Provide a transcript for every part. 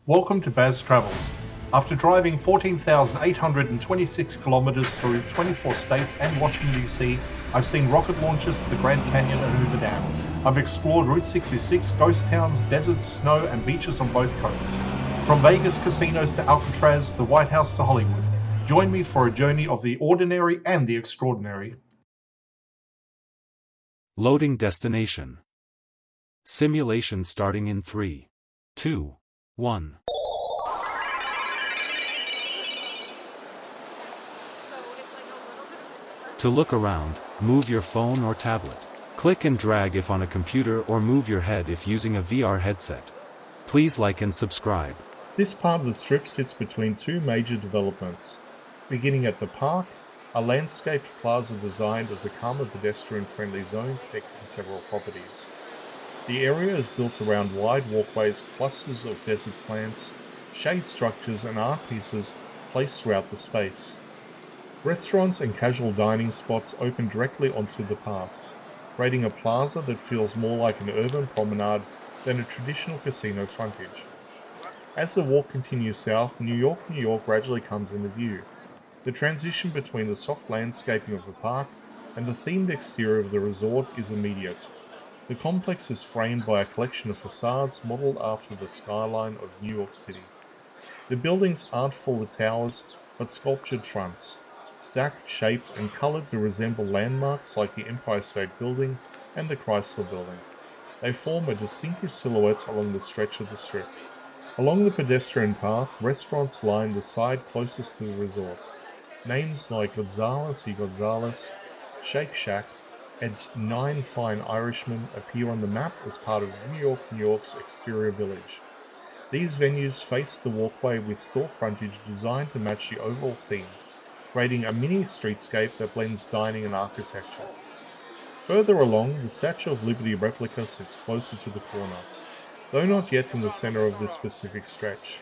Welcome to Baz Travels. After driving 14,826 kilometers through 24 states and Washington DC, I've seen rocket launches to the Grand Canyon and Hoover Dam. I've explored Route 66, ghost towns, deserts, snow, and beaches on both coasts. From Vegas casinos to Alcatraz, the White House to Hollywood. Join me for a journey of the ordinary and the extraordinary. Loading destination. Simulation starting in 3, 2, 1. To look around, move your phone or tablet. Click and drag if on a computer or move your head if using a VR headset. Please like and subscribe. This part of the strip sits between two major developments. Beginning at the park, a landscaped plaza designed as a calmer pedestrian-friendly zone connecting several properties. The area is built around wide walkways, clusters of desert plants, shade structures and art pieces placed throughout the space. Restaurants and casual dining spots open directly onto the path, creating a plaza that feels more like an urban promenade than a traditional casino frontage. As the walk continues south, New York gradually comes into view. The transition between the soft landscaping of the park and the themed exterior of the resort is immediate. The complex is framed by a collection of facades modeled after the skyline of New York City. The buildings aren't full of towers, but sculptured fronts, stacked, shaped, and colored to resemble landmarks like the Empire State Building and the Chrysler Building. They form a distinctive silhouette along the stretch of the strip. Along the pedestrian path, restaurants line the side closest to the resort. Names like Gonzales y Gonzales, Shake Shack, and Nine Fine Irishmen appear on the map as part of New York's exterior village. These venues face the walkway with store frontage designed to match the overall theme, creating a mini streetscape that blends dining and architecture. Further along, the Statue of Liberty replica sits closer to the corner, though not yet in the center of this specific stretch.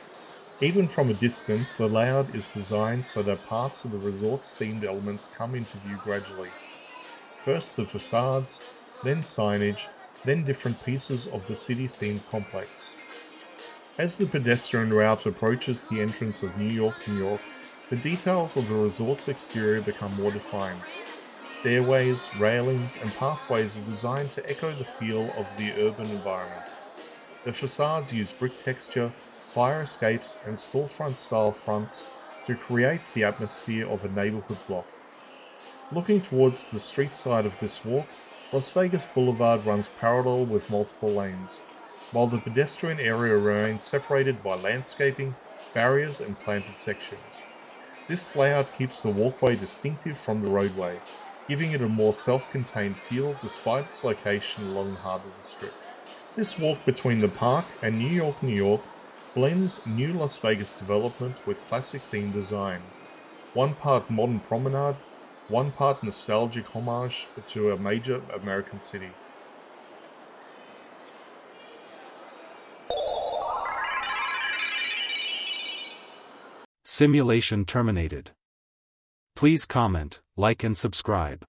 Even from a distance, the layout is designed so that parts of the resort's themed elements come into view gradually. First the facades, then signage, then different pieces of the city-themed complex. As the pedestrian route approaches the entrance of New York, the details of the resort's exterior become more defined. Stairways, railings, and pathways are designed to echo the feel of the urban environment. The facades use brick texture, fire escapes, and storefront-style fronts to create the atmosphere of a neighborhood block. Looking towards the street side of this walk, Las Vegas Boulevard runs parallel with multiple lanes, while the pedestrian area remains separated by landscaping, barriers, and planted sections. This layout keeps the walkway distinctive from the roadway, giving it a more self-contained feel despite its location along the heart of the strip. This walk between the park and New York blends new Las Vegas development with classic theme design. One part modern promenade, one part nostalgic homage to a major American city. Simulation terminated. Please comment, like and subscribe.